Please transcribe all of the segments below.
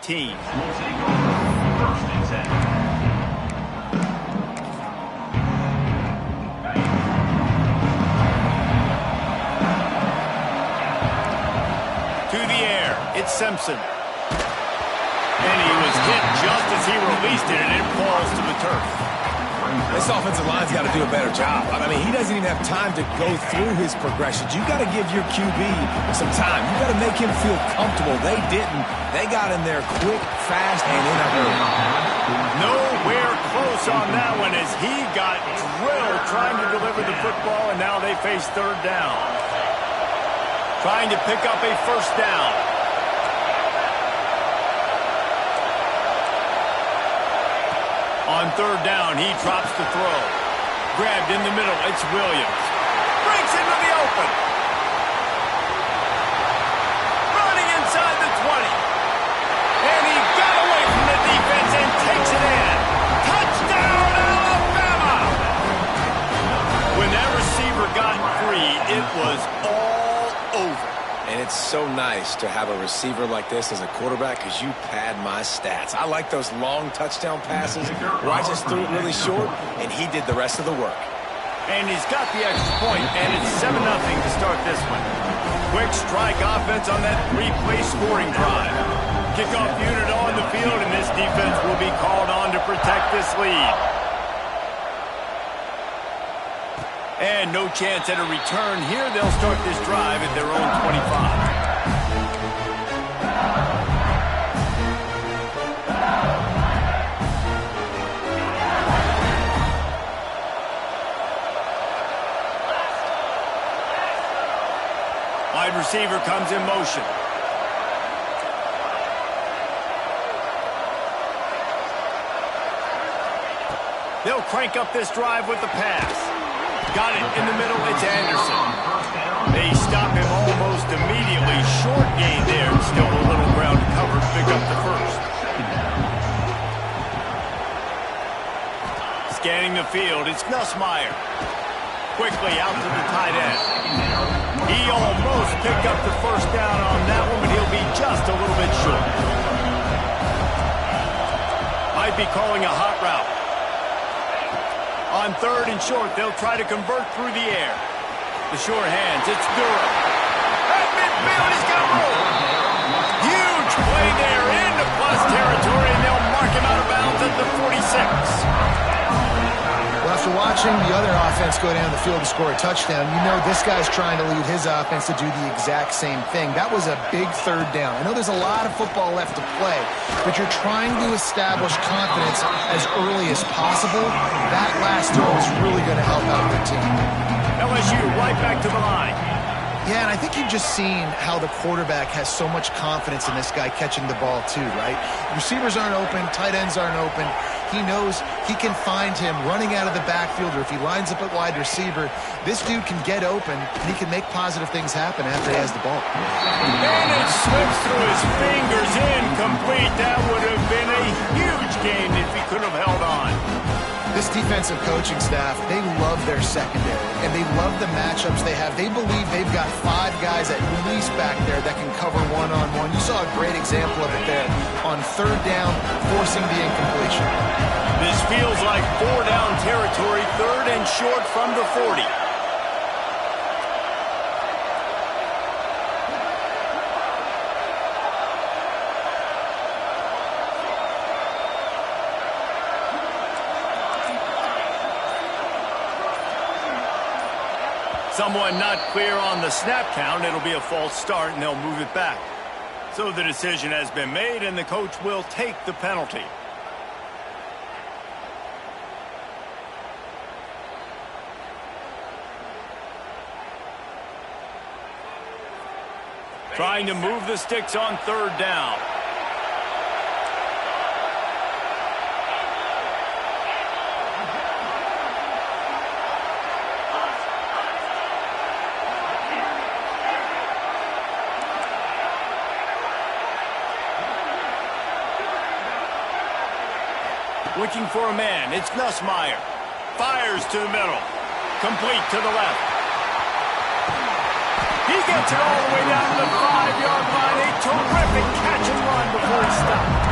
18. To the air, it's Simpson. And he was hit just as he released it, and it falls to the turf. This offensive line's got to do a better job. I mean, he doesn't even have time to go through his progressions. You got to give your QB some time. You got to make him feel comfortable. They didn't. They got in there quick, fast, and in a hurry. Nowhere close on that one as he got drilled trying to deliver the football, and now they face third down. Trying to pick up a first down. On third down, he drops the throw. Grabbed in the middle, it's Williams. Breaks into the open. Running inside the 20. And he got away from the defense and takes it in. Touchdown, Alabama! When that receiver got free, it was all over. And it's so nice to have a receiver like this as a quarterback because you pad my stats. I like those long touchdown passes where I just threw it really short, and he did the rest of the work. And he's got the extra point, and it's 7-0 to start this one. Quick strike offense on that 3-play scoring drive. Kickoff unit on the field, and this defense will be called on to protect this lead. And no chance at a return here. They'll start this drive at their own 25. Wide receiver comes in motion. They'll crank up this drive with the pass. Got it in the middle, it's Anderson. They stop him almost immediately. Short gain there, still a little ground to cover to pick up the first. Scanning the field, it's Nussmeier. Quickly out to the tight end. He almost picked up the first down on that one, but he'll be just a little bit short. Might be calling a hot route. On third and short, they'll try to convert through the air. The short hands, it's Durham. At midfield, he's got room. Huge play there into plus territory, and they'll mark him out of bounds at the 46. Well, after watching the other offense go down the field to score a touchdown, you know this guy's trying to lead his offense to do the exact same thing. That was a big third down. I know there's a lot of football left to play, but you're trying to establish confidence as early as possible. That last throw is really going to help out their team. LSU right back to the line. Yeah, and I think you've just seen how the quarterback has so much confidence in this guy catching the ball too, right? Receivers aren't open, tight ends aren't open. He knows he can find him running out of the backfield, or if he lines up at wide receiver, this dude can get open, and he can make positive things happen after he has the ball. And it slips through his fingers, incomplete. That would have been a huge gain if he could have held on. This defensive coaching staff, they love their secondary, and they love the matchups they have. They believe they've got 5 guys at least back there that can cover one-on-one. You saw a great example of it there on third down, forcing the incompletion. This feels like 4-down territory, third and short from the 40. Someone not clear on the snap count. It'll be a false start, and they'll move it back. So the decision has been made, and the coach will take the penalty. Trying to move the sticks on third down. Looking for a man. It's Nussmeier. Fires to the middle. Complete to the left. He gets it all the way down to the 5-yard line. A terrific catch and run before he stopped.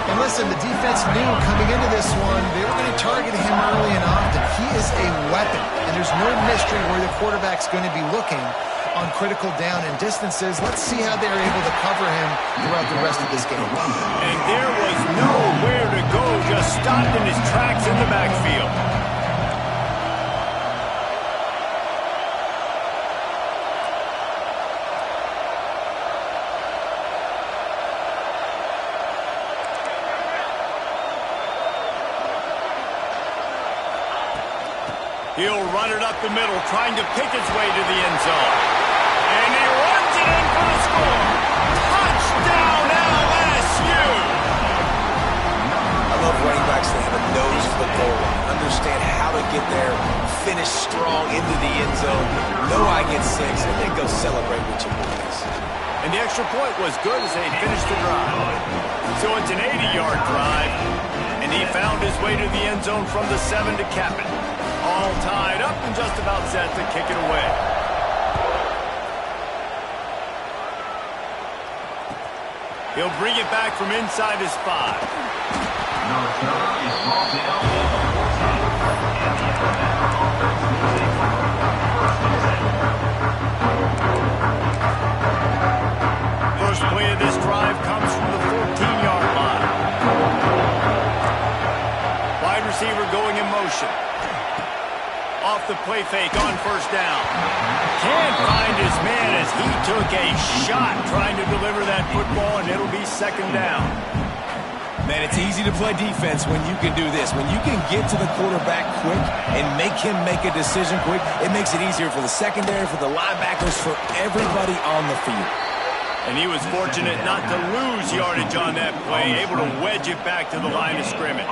And listen, the defense knew coming into this one, they were going to target him early and often. He is a weapon, and there's no mystery where the quarterback's going to be looking on critical down and distances. Let's see how they're able to cover him throughout the rest of this game. And there was nowhere to go, just stopped in his tracks in the backfield. He'll run it up the middle, trying to pick his way to the end zone. And he runs it in for the score. Touchdown, LSU! I love running backs that have a nose for the goal line, understand how to get there, finish strong into the end zone, know I get 6, and then go celebrate with your boys. And the extra point was good as they finished the drive. So it's an 80-yard drive, and he found his way to the end zone from the 7 to cap it. All tied up and just about set to kick it away. He'll bring it back from inside his 5. First play of this drive comes from the 14-yard line. Wide receiver going in motion. Off the play fake on first down. Can't find his man as he took a shot trying to deliver that football, and it'll be second down. Man, it's easy to play defense when you can do this. When you can get to the quarterback quick and make him make a decision quick, it makes it easier for the secondary, for the linebackers, for everybody on the field. And he was fortunate not to lose yardage on that play, able to wedge it back to the line of scrimmage.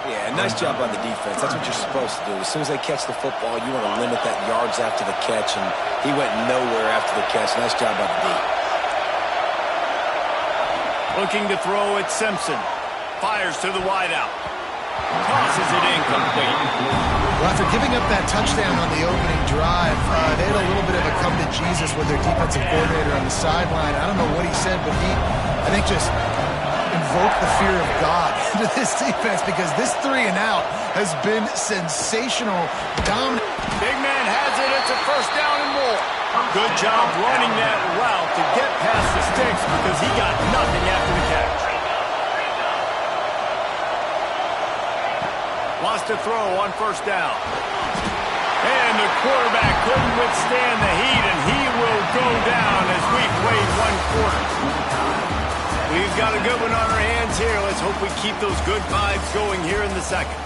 Yeah, nice job on the defense. That's what you're supposed to do. As soon as they catch the football, you want to limit that yards after the catch, and he went nowhere after the catch. Nice job on the D. Looking to throw at Simpson. Fires to the wideout. Tosses it incomplete. Well, after giving up that touchdown on the opening drive, they had a little bit of a come to Jesus with their defensive coordinator on the sideline. I don't know what he said, but he, I think, just invoke the fear of God into this defense, because this 3 and out has been sensational. Dominant. Big man has it. It's a first down and more. Good job running that route to get past the sticks, because he got nothing after the catch. Lost to throw on first down. And the quarterback couldn't withstand the heat, and he will go down as we played 1 quarter. We've got a good one on our hands here. Let's hope we keep those good vibes going here in the second.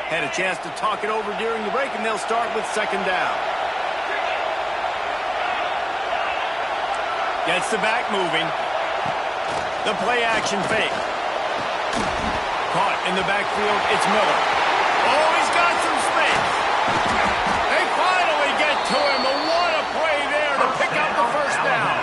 Had a chance to talk it over during the break, and they'll start with second down. Gets the back moving. The play action fake. Caught in the backfield, it's Miller. Oh, he's got some space. They finally get to him, but what a play there to pick up the first down.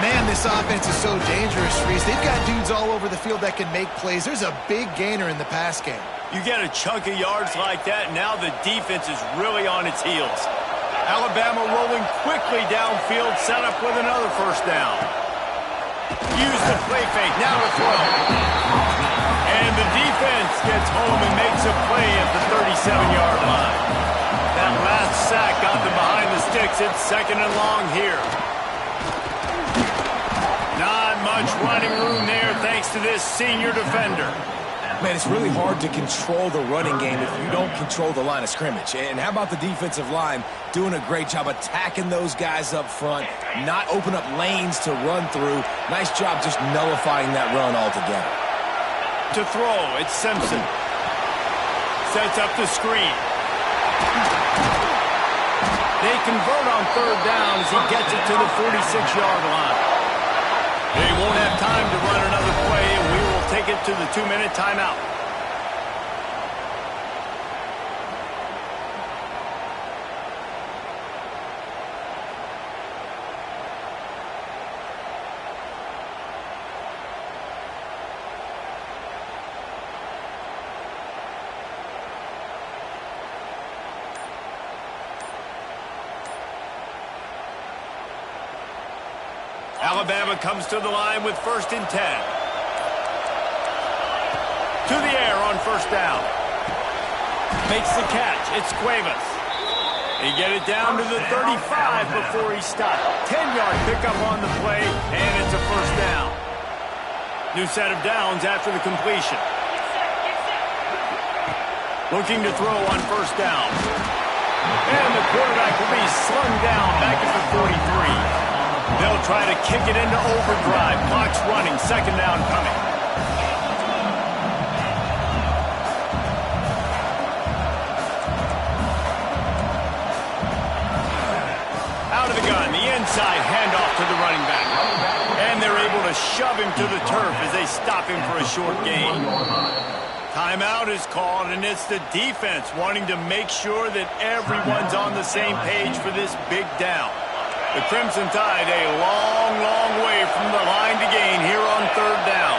Man, this offense is so dangerous, Reese. They've got dudes all over the field that can make plays. There's a big gainer in the pass game. You get a chunk of yards like that, now the defense is really on its heels. Alabama rolling quickly downfield, set up with another first down. Use the play fake, now to throw. And the defense gets home and makes a play at the 37-yard line. That last sack got them behind the sticks. It's second and long here. Not much running room there thanks to this senior defender. Man, it's really hard to control the running game if you don't control the line of scrimmage. And how about the defensive line doing a great job attacking those guys up front, not open up lanes to run through. Nice job just nullifying that run altogether. To throw, it's Simpson. Sets up the screen. They convert on third down as he gets it to the 46-yard line. They won't have time to run another play, and we will take it to the 2-minute timeout. Alabama comes to the line with 1st and 10. To the air on 1st down. Makes the catch. It's Cuevas. He get it down to the 35 before he stopped. 10-yard pickup on the play, and it's a 1st down. New set of downs after the completion. Looking to throw on 1st down. And the quarterback will be slung down back at the 43. They'll try to kick it into overdrive. Clock's running. 2nd down coming. Out of the gun. The inside handoff to the running back. And they're able to shove him to the turf as they stop him for a short gain. Timeout is called, and it's the defense wanting to make sure that everyone's on the same page for this big down. The Crimson Tide a long, long way from the line to gain here on 3rd down.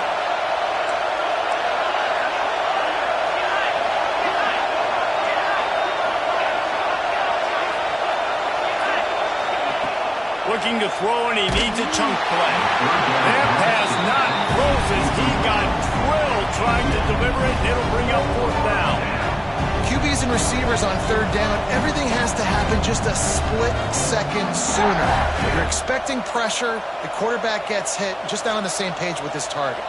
Looking to throw, and he needs a chunk play. That pass not closes. He got drilled trying to deliver it, and it'll bring up 4th down. QBs and receivers on 3rd down, everything has to happen just a split second sooner. If you're expecting pressure, the quarterback gets hit, just not on the same page with his target.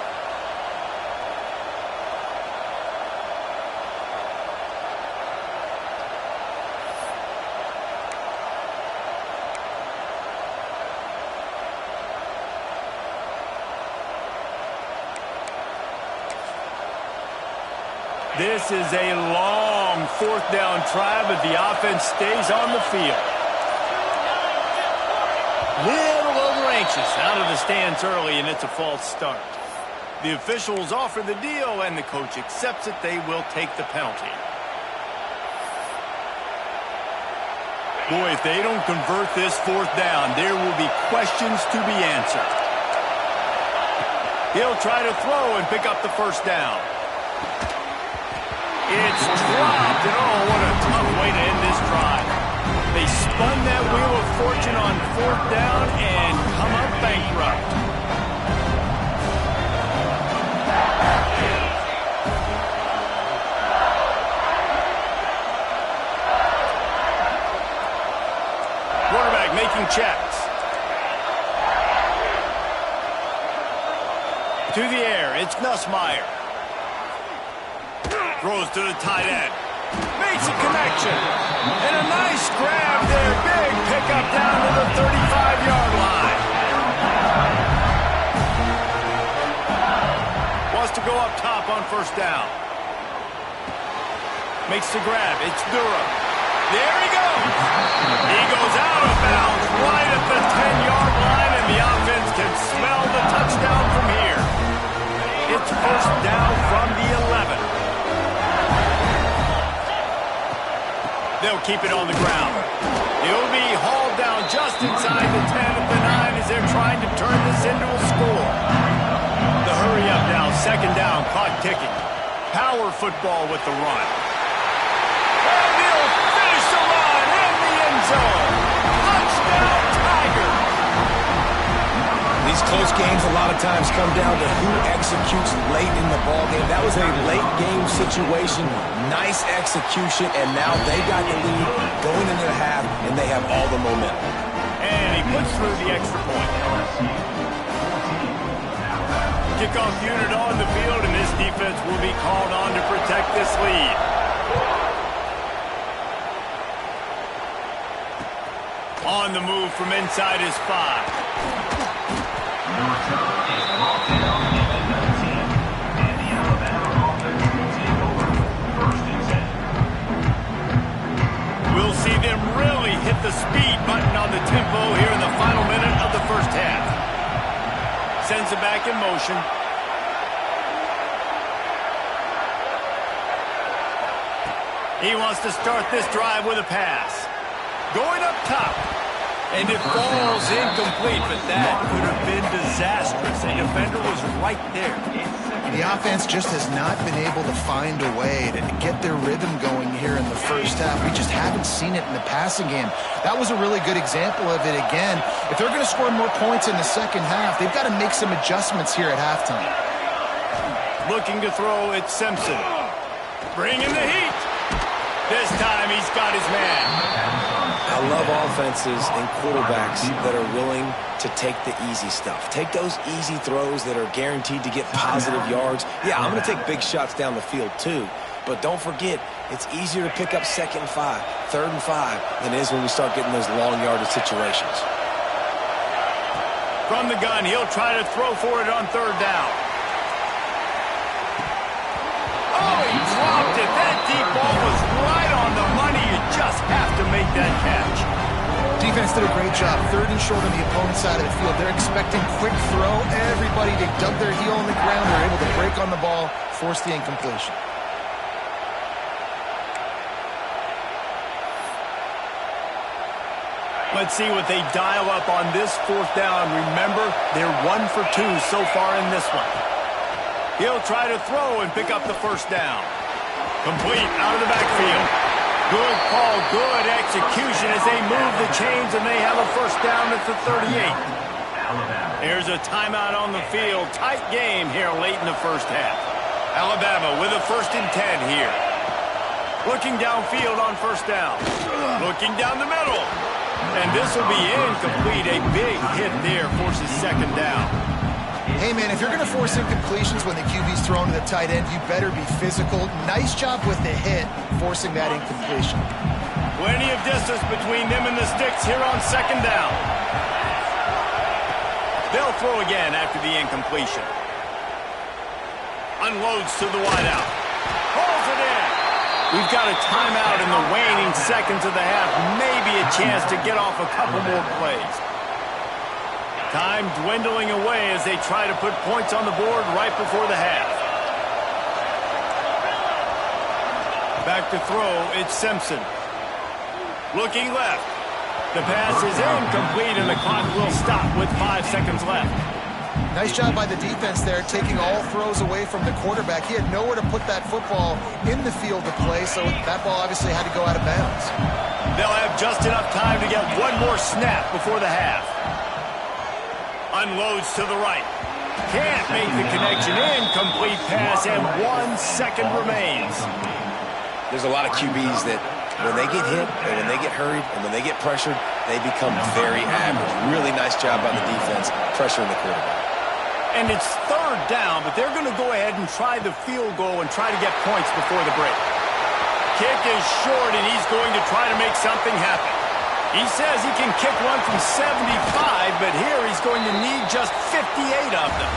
This is a long 4th down try, but the offense stays on the field. Little over-anxious out of the stands early, and it's a false start. The officials offer the deal, and the coach accepts it. They will take the penalty. Boy, if they don't convert this 4th down, there will be questions to be answered. He'll try to throw and pick up the 1st down. It's dropped, and oh, what a tough way to end this drive. They spun that wheel of fortune on 4th down and come up bankrupt. Quarterback making checks. To the air, it's Nussmeier. Throws to the tight end. Makes a connection. And a nice grab there. Big pickup down to the 35-yard line. Wants to go up top on 1st down. Makes the grab. It's Durham. There he goes. He goes out of bounds right at the 10-yard line, and the offense can smell the touchdown from here. It's 1st down from the 11. They'll keep it on the ground. It'll be hauled down just inside the 10 at the 9 as they're trying to turn this into a score. The hurry up now, 2nd down, clock ticking. Power football with the run. And he'll finish the run in the end zone. Touchdown, Tiger. These close games a lot of times come down to who executes late in the ballgame. That was a late game situation. Nice execution, and now they got the lead going into the half, and they have all the momentum. And he puts through the extra point. Kickoff unit on the field, and this defense will be called on to protect this lead. On the move from inside his 5. We'll see them really hit the speed button on the tempo here in the final minute of the 1st half. Sends it back in motion. He wants to start this drive with a pass. Going up top. And it falls incomplete, but that could have been disastrous. A defender was right there. The offense just has not been able to find a way to get their rhythm going here in the first half. We just haven't seen it in the passing game. That was a really good example of it again. If they're going to score more points in the second half, they've got to make some adjustments here at halftime. Looking to throw, it's Simpson. Bringing the heat. This time he's got his man. I love offenses and quarterbacks that are willing to take the easy stuff. Take those easy throws that are guaranteed to get positive yards. Yeah, I'm going to take big shots down the field too. But don't forget, it's easier to pick up 2nd and 5, 3rd and 5 than it is when we start getting those long yardage situations. From the gun, he'll try to throw for it on 3rd down. Oh, he dropped it. That deep ball was right on the money. You just have to make that catch. Defense did a great job. 3rd and short on the opponent's side of the field. They're expecting quick throw. Everybody, they dug their heel on the ground. They're able to break on the ball, force the incompletion. Let's see what they dial up on this 4th down. Remember, they're 1 for 2 so far in this one. He'll try to throw and pick up the 1st down. Complete out of the backfield. Good call, good execution as they move the chains and they have a 1st down at the 38. Here's a timeout on the field. Tight game here late in the first half. Alabama with a 1st and 10 here. Looking downfield on 1st down. Looking down the middle. And this will be incomplete. A big hit there forces 2nd down. Hey, man, if you're going to force incompletions when the QB's thrown to the tight end, you better be physical. Nice job with the hit, forcing that incompletion. Plenty of distance between them and the sticks here on 2nd down. They'll throw again after the incompletion. Unloads to the wideout. Pulls it in. We've got a timeout in the waning seconds of the half. Maybe a chance to get off a couple more plays. Time dwindling away as they try to put points on the board right before the half. Back to throw, it's Simpson. Looking left. The pass is incomplete and the clock will stop with 5 seconds left. Nice job by the defense there, taking all throws away from the quarterback. He had nowhere to put that football in the field to play, so that ball obviously had to go out of bounds. They'll have just enough time to get one more snap before the half. Unloads to the right. Can't make the connection. Incomplete pass, and 1 second remains. There's a lot of QBs that when they get hit and when they get hurried and when they get pressured, they become very average. Really nice job by the defense pressuring the quarterback. And it's 3rd down, but they're going to go ahead and try the field goal and try to get points before the break. Kick is short, and he's going to try to make something happen. He says he can kick one from 75, but here he's going to need just 58 of them.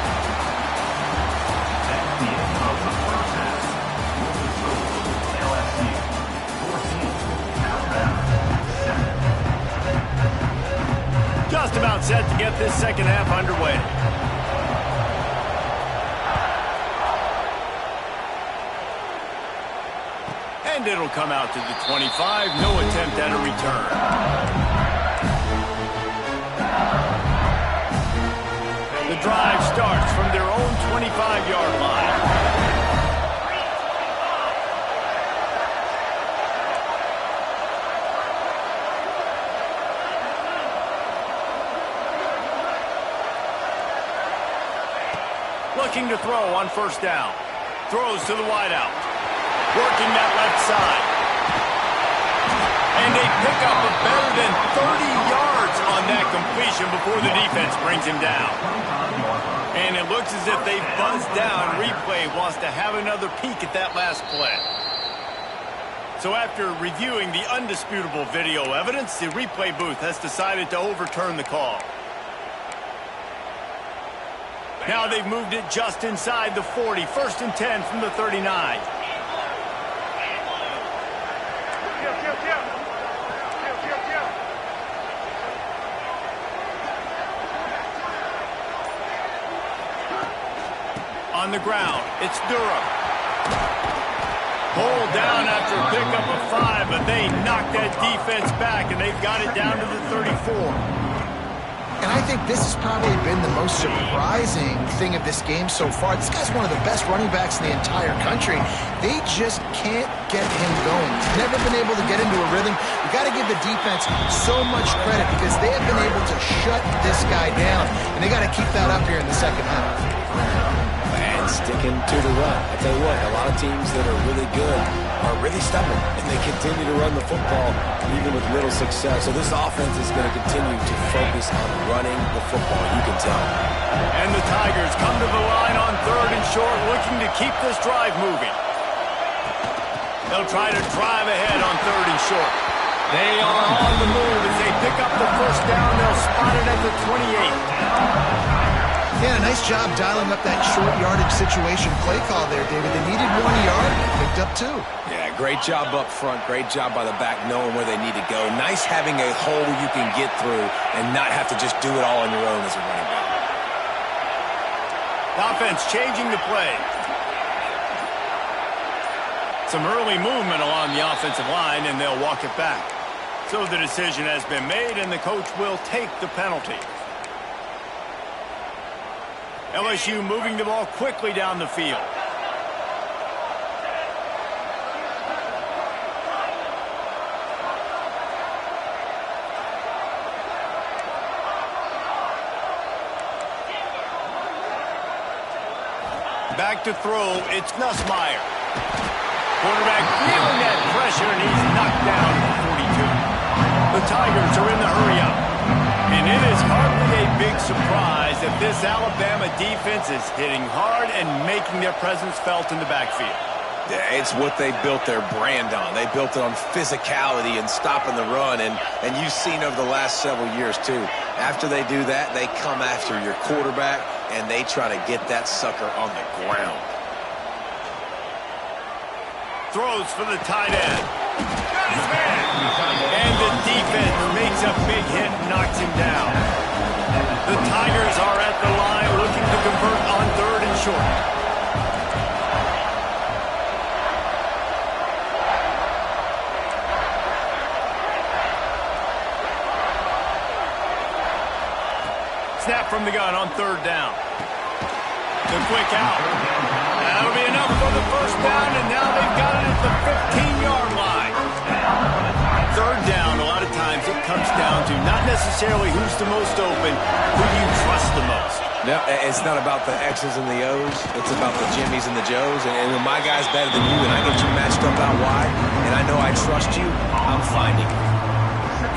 Just about set to get this 2nd half underway. And it'll come out to the 25. No attempt at a return. The drive starts from their own 25-yard line. Looking to throw on 1st down. Throws to the wideout. Working that left side. And they pick up a better than 30 yards on that completion before the defense brings him down. And it looks as if they buzzed down. Replay wants to have another peek at that last play. So after reviewing the undisputable video evidence, the replay booth has decided to overturn the call. Now they've moved it just inside the 40. 1st and 10 from the 39. On the ground, it's Durham. Pulled down after a pickup of 5, but they knocked that defense back, and they've got it down to the 34. And I think this has probably been the most surprising thing of this game so far. This guy's one of the best running backs in the entire country. They just can't get him going. He's never been able to get into a rhythm. You got to give the defense so much credit because they have been able to shut this guy down, and they got to keep that up here in the second half. And sticking to the run. I tell you what, a lot of teams that are really good are really stubborn, and they continue to run the football even with little success. So this offense is going to continue to focus on running the football, you can tell. And the Tigers come to the line on 3rd and short, looking to keep this drive moving. They'll try to drive ahead on 3rd and short. They are on the move as they pick up the first down. They'll spot it at the 28. Yeah, nice job dialing up that short yardage situation play call there, David. They needed 1 yard, picked up 2. Yeah, great job up front. Great job by the back knowing where they need to go. Nice having a hole you can get through and not have to just do it all on your own as a running back. The offense changing the play. Some early movement along the offensive line, and they'll walk it back. So the decision has been made, and the coach will take the penalty. LSU moving the ball quickly down the field. Back to throw, it's Nussmeier. Quarterback feeling that pressure, and he's knocked down at the 42. The Tigers are in the hurry-up. And it is hardly a big surprise that this Alabama defense is hitting hard and making their presence felt in the backfield. Yeah, it's what they built their brand on. They built it on physicality and stopping the run, and you've seen over the last several years, too. After they do that, they come after your quarterback, and they try to get that sucker on the ground. Throws for the tight end. Got his man. And the defense makes a big hit and knocks him down. The Tigers are at the line looking to convert on 3rd and short. Snap from the gun on 3rd down. The quick out. That'll be enough for the first down, and now they've got it at the 15-yard line. 3rd down, a lot of times it comes down to not necessarily who's the most open, who you trust the most. No, it's not about the X's and the O's. It's about the Jimmys and the Joes. And when my guy's better than you and I get you matched up out wide, and I know I trust you, I'm finding you.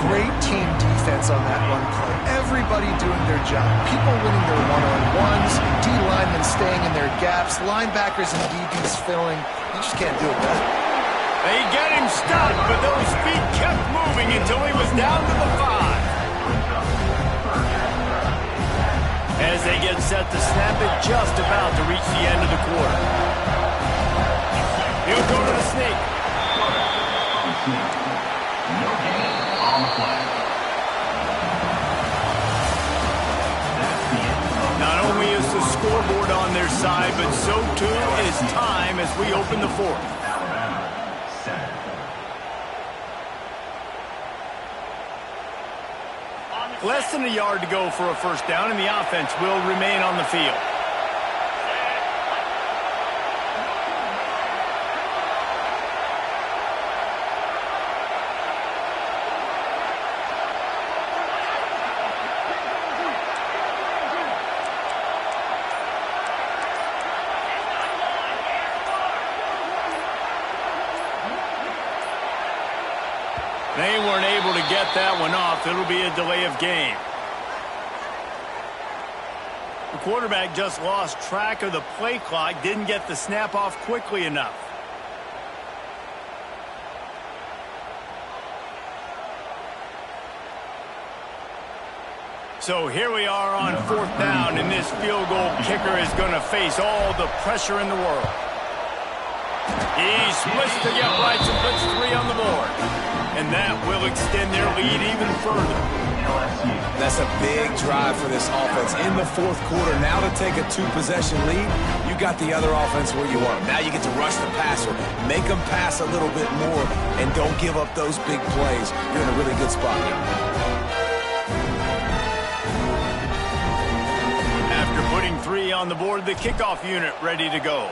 Great team defense on that run play. Everybody doing their job. People winning their one-on-ones, D linemen staying in their gaps, linebackers and DBs filling. You just can't do it better. They get him stopped, but those feet kept moving until he was down to the 5. As they get set to snap it, just about to reach the end of the quarter. He'll go to the sneak. Not only is the scoreboard on their side, but so too is time as we open the 4th. Less than a yard to go for a first down, and the offense will remain on the field. They weren't able to get that one off. It'll be a delay of game. The quarterback just lost track of the play clock, didn't get the snap off quickly enough. So here we are on 4th down, and this field goal kicker is going to face all the pressure in the world. He splits to get right and puts 3 on the board. And that will extend their lead even further. That's a big drive for this offense in the fourth quarter. Now to take a 2-possession lead, you got the other offense where you want them. Now you get to rush the passer, make them pass a little bit more, and don't give up those big plays. You're in a really good spot. After putting 3 on the board, the kickoff unit ready to go.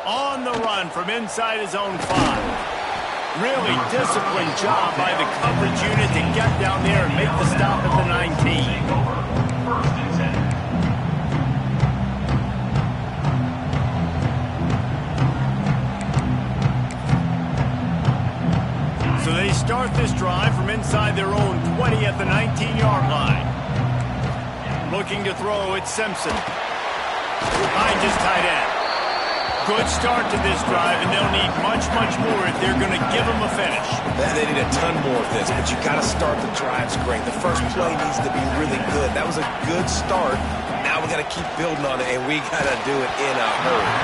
On the run from inside his own 5. Really disciplined job by the coverage unit to get down there and make the stop at the 19. So they start this drive from inside their own 20 at the 19-yard line. Looking to throw, it's Simpson. Behind his tight end. Good start to this drive, and they'll need much, much more if they're going to give them a finish. They need a ton more of this, but you got to start the drives great. The first play needs to be really good. That was a good start. Now we got to keep building on it, and we got to do it in a hurry.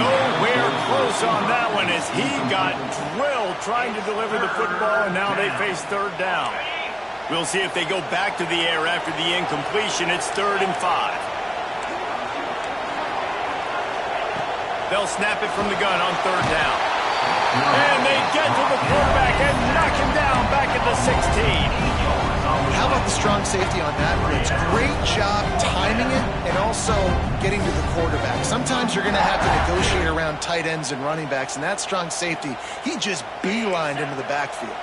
Nowhere close on that one as he got drilled trying to deliver the football, and now they face 3rd down. We'll see if they go back to the air after the incompletion. It's 3rd and 5. They'll snap it from the gun on 3rd down. And they get to the quarterback and knock him down back at the 16. How about the strong safety on that blitz? Great job timing it and also getting to the quarterback. Sometimes you're going to have to negotiate around tight ends and running backs, and that strong safety, he just beelined into the backfield.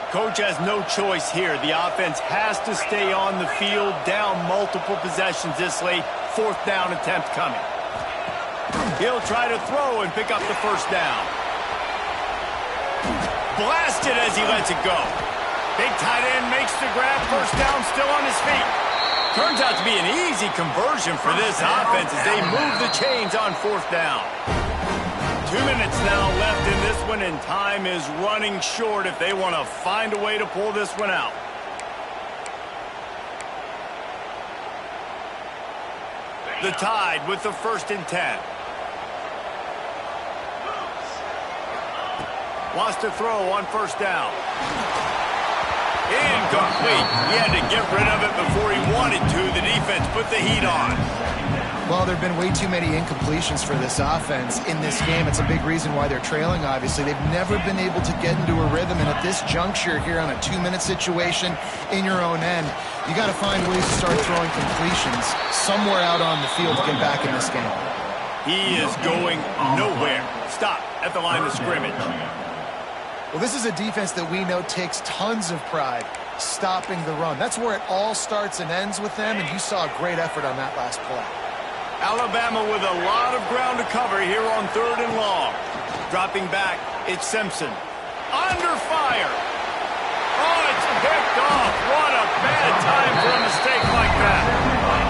Coach has no choice here. The offense has to stay on the field, down multiple possessions this late. 4th down attempt coming. He'll try to throw and pick up the 1st down. Blasted as he lets it go. Big tight end makes the grab. 1st down, still on his feet. Turns out to be an easy conversion for this offense as they move the chains on 4th down. 2 minutes now left in this one, and time is running short if they want to find a way to pull this one out. The Tide with the 1st and 10. Wants to throw on 1st down. Incomplete. He had to get rid of it before he wanted to. The defense put the heat on. Well, there have been way too many incompletions for this offense in this game. It's a big reason why they're trailing, obviously. They've never been able to get into a rhythm, and at this juncture here on a 2-minute situation in your own end, you got to find ways to start throwing completions somewhere out on the field to get back in this game. He is going nowhere. Stop at the line of scrimmage. Well, this is a defense that we know takes tons of pride stopping the run. That's where it all starts and ends with them, and you saw a great effort on that last play. Alabama with a lot of ground to cover here on 3rd and long. Dropping back, it's Simpson. Under fire. Oh, it's picked off. What a bad time for a mistake like that.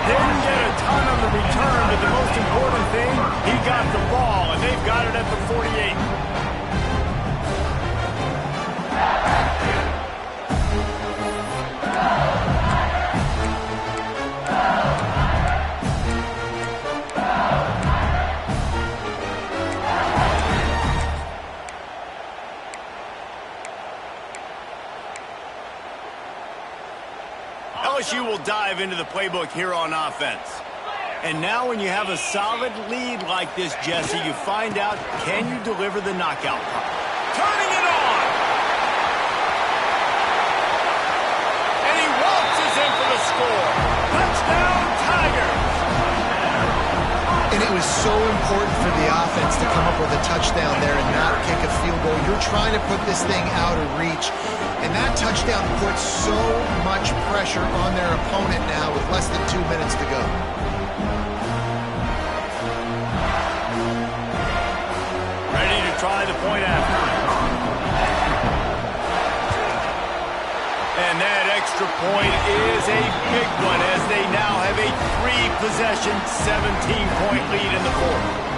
Didn't get a ton on the return, but the most important thing, he got the ball, and they've got it at the 48. LSU will dive into the playbook here on offense. And now when you have a solid lead like this, Jesse, you find out, can you deliver the knockout puck? Turning it on! And he waltzes in for the score. Touchdown, Tigers! And it was so important for the offense to come up with a touchdown there and not kick a field goal. You're trying to put this thing out of reach. And that touchdown puts so much pressure on their opponent now with less than 2 minutes to go. Ready to try the point after. And that extra point is a big one as they now have a 3-possession, 17-point lead in the 4th.